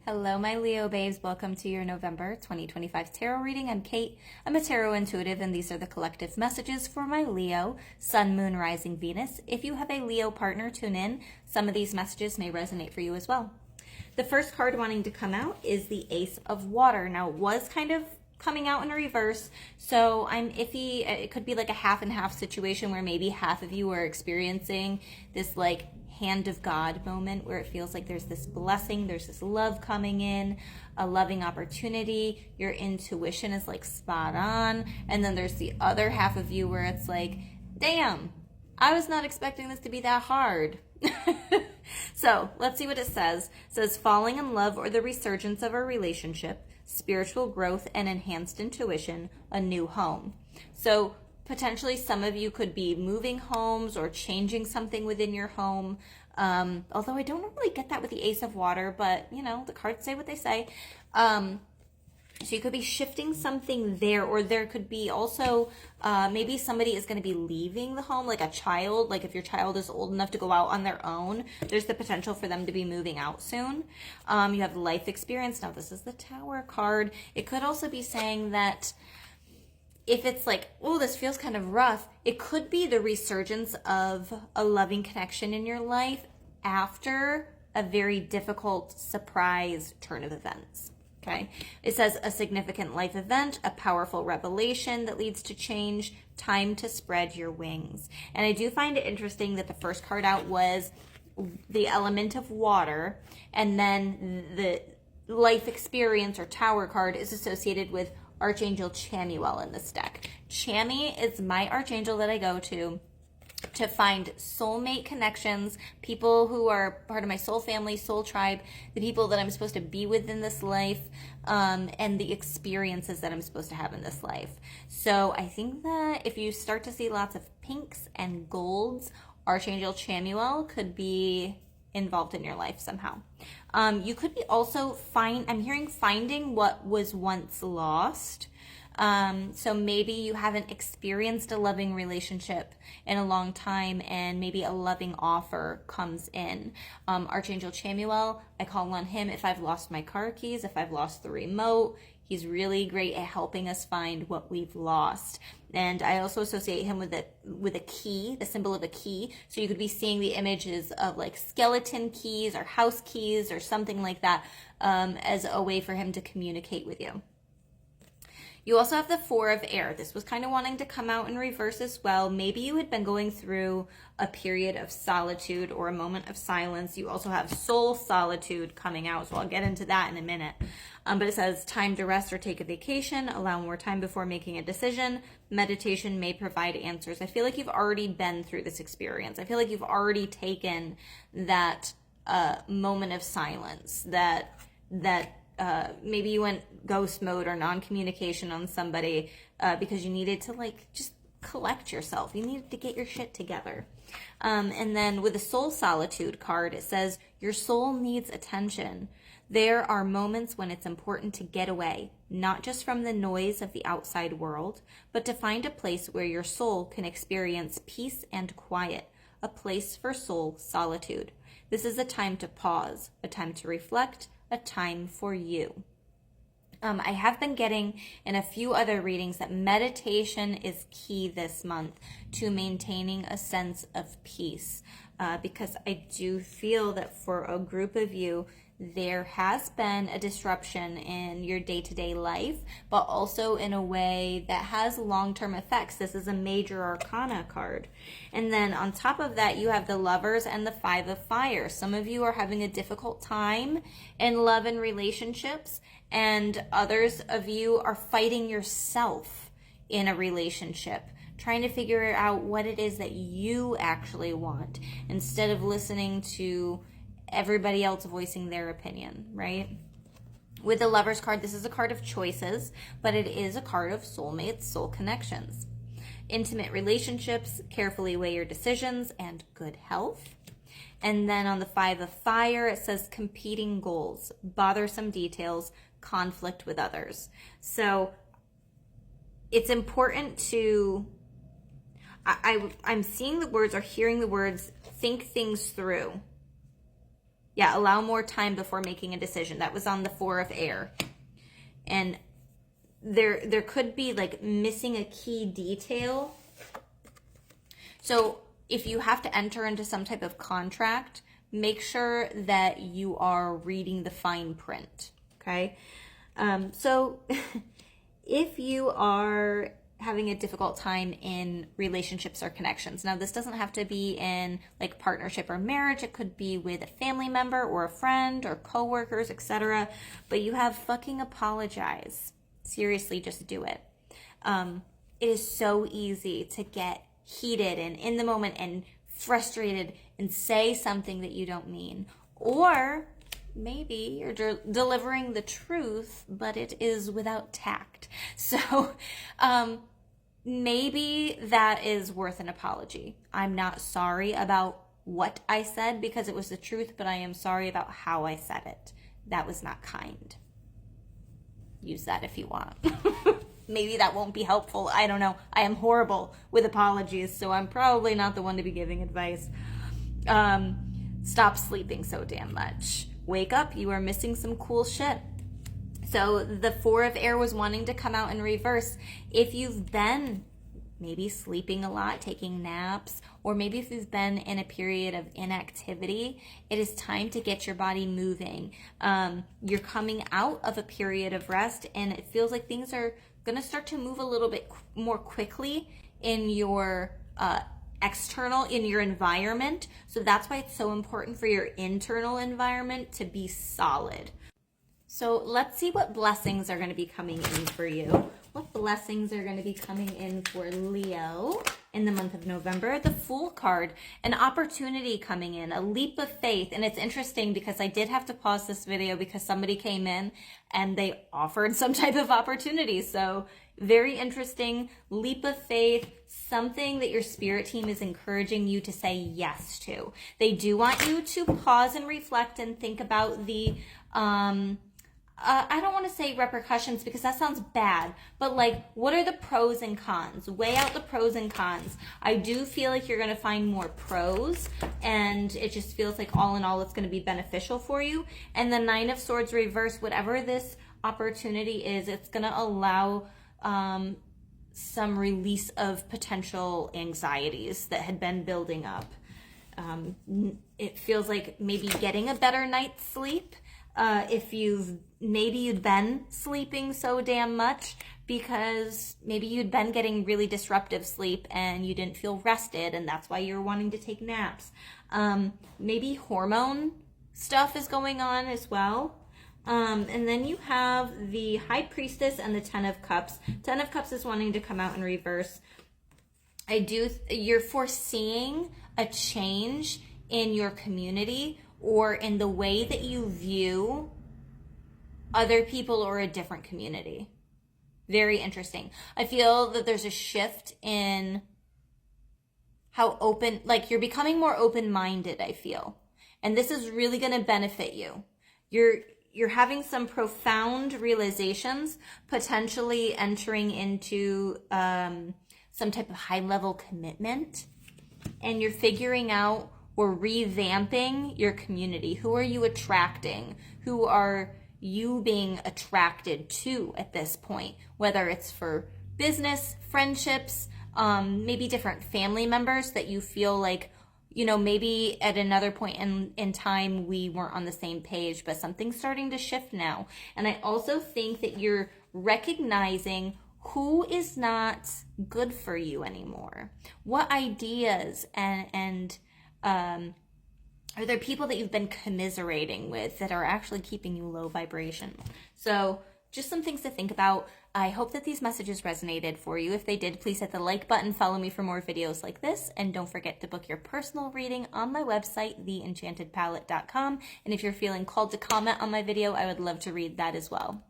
Hello, my Leo babes. Welcome to your November 2025 tarot reading. I'm Kate. I'm a tarot intuitive, and these are the collective messages for my Leo, Sun, Moon, Rising, Venus. If you have a Leo partner, tune in. Some of these messages may resonate for you as well. The first card wanting to come out is the Ace of Water. Now, it was kind of coming out in reverse, so I'm iffy. It could be like a half and half situation where maybe half of you are experiencing this like hand of God moment where it feels like there's this blessing, there's this love coming in, a loving opportunity, your intuition is like spot on, and then there's the other half of you where it's like, damn, I was not expecting this to be that hard. So let's see what it says. It says falling in love or the resurgence of a relationship, spiritual growth and enhanced intuition, a new home. So potentially some of you could be moving homes or changing something within your home. Although I don't really get that with the Ace of Water, but you know, the cards say what they say. So you could be shifting something there, or there could be also maybe somebody is going to be leaving the home, like a child. Like if your child is old enough to go out on their own, there's the potential for them to be moving out soon. You have life experience. Now this is the Tower card. It could also be saying that if it's like, oh, this feels kind of rough, it could be the resurgence of a loving connection in your life after a very difficult surprise turn of events. Okay. It says a significant life event, a powerful revelation that leads to change, time to spread your wings. And I do find it interesting that the first card out was the element of water, and then the life experience or Tower card is associated with Archangel Chamuel in this deck. Chami is my archangel that I go to find soulmate connections, people who are part of my soul family, soul tribe, the people that I'm supposed to be with in this life, and the experiences that I'm supposed to have in this life. So I think that if you start to see lots of pinks and golds, Archangel Chamuel could be involved in your life somehow. You could be also I'm hearing finding what was once lost. So maybe you haven't experienced a loving relationship in a long time, and maybe a loving offer comes in. Archangel Chamuel, I call on him if I've lost my car keys, if I've lost the remote. He's really great at helping us find what we've lost. And I also associate him with a key, the symbol of a key. So you could be seeing the images of like skeleton keys or house keys or something like that, as a way for him to communicate with you. You also have the Four of Air. This was kind of wanting to come out in reverse as well. Maybe you had been going through a period of solitude or a moment of silence. You also have soul solitude coming out, so I'll get into that in a minute. But it says time to rest or take a vacation, allow more time before making a decision. Meditation may provide answers. I feel like you've already been through this experience. I feel like you've already taken that moment of silence, that maybe you went ghost mode or non-communication on somebody because you needed to like just collect yourself. You needed to get your shit together. And then with the Soul Solitude card, it says your soul needs attention. There are moments when it's important to get away, not just from the noise of the outside world, but to find a place where your soul can experience peace and quiet, a place for soul solitude. This is a time to pause, a time to reflect, a time for you. I have been getting in a few other readings that meditation is key this month to maintaining a sense of peace, because I do feel that for a group of you, there has been a disruption in your day-to-day life, but also in a way that has long-term effects. This is a major arcana card. And then on top of that, you have the Lovers and the Five of Fire. Some of you are having a difficult time in love and relationships, and others of you are fighting yourself in a relationship, trying to figure out what it is that you actually want instead of listening to everybody else voicing their opinion, right? With the Lovers card, this is a card of choices, but it is a card of soulmates, soul connections. Intimate relationships, carefully weigh your decisions, and good health. And then on the Five of Fire, it says competing goals, bothersome details, conflict with others. So it's important to, I'm seeing the words or hearing the words, think things through. Yeah, allow more time before making a decision. That was on the Four of Air. And there could be like missing a key detail. So if you have to enter into some type of contract, make sure that you are reading the fine print, okay? So if you are having a difficult time in relationships or connections, now this doesn't have to be in like partnership or marriage, it could be with a family member or a friend or coworkers, etc. But you have fucking apologize. Seriously, just do it. It is so easy to get heated and in the moment and frustrated and say something that you don't mean. Or maybe you're delivering the truth, but it is without tact. So maybe that is worth an apology. I'm not sorry about what I said because it was the truth, but I am sorry about how I said it. That was not kind. Use that if you want. Maybe that won't be helpful. I don't know. I am horrible with apologies, so I'm probably not the one to be giving advice. Stop sleeping so damn much. Wake up. You are missing some cool shit. So the Four of Air was wanting to come out in reverse. If you've been maybe sleeping a lot, taking naps, or maybe if you've been in a period of inactivity, it is time to get your body moving. You're coming out of a period of rest, and it feels like things are going to start to move a little bit more quickly in your external, in your environment. So that's why it's so important for your internal environment to be solid. So let's see what blessings are going to be coming in for you. What blessings are going to be coming in for Leo in the month of November? The Fool card, an opportunity coming in, a leap of faith. And it's interesting because I did have to pause this video because somebody came in and they offered some type of opportunity. So very interesting, leap of faith, something that your spirit team is encouraging you to say yes to. They do want you to pause and reflect and think about the, I don't want to say repercussions because that sounds bad, but like, what are the pros and cons? Weigh out the pros and cons. I do feel like you're going to find more pros, and it just feels like all in all, it's going to be beneficial for you. And the Nine of Swords reverse, whatever this opportunity is, it's going to allow some release of potential anxieties that had been building up. It feels like maybe getting a better night's sleep. If you'd been sleeping so damn much because maybe you'd been getting really disruptive sleep and you didn't feel rested, and that's why you're wanting to take naps. Maybe hormone stuff is going on as well. And then you have the High Priestess and the Ten of Cups. Ten of Cups is wanting to come out in reverse. You're foreseeing a change in your community or in the way that you view other people or a different community. Very interesting. I feel that there's a shift in how open, like you're becoming more open-minded, I feel. And this is really going to benefit you. You're having some profound realizations, potentially entering into some type of high-level commitment, and you're figuring out or revamping your community. Who are you attracting? Who are you being attracted to at this point? Whether it's for business, friendships, maybe different family members that you feel like, you know, maybe at another point in time we weren't on the same page, but something's starting to shift now. And I also think that you're recognizing who is not good for you anymore. What ideas and are there people that you've been commiserating with that are actually keeping you low vibration? So just some things to think about. I hope that these messages resonated for you. If they did, please hit the like button, follow me for more videos like this, and don't forget to book your personal reading on my website, theenchantedpalette.com. And if you're feeling called to comment on my video, I would love to read that as well.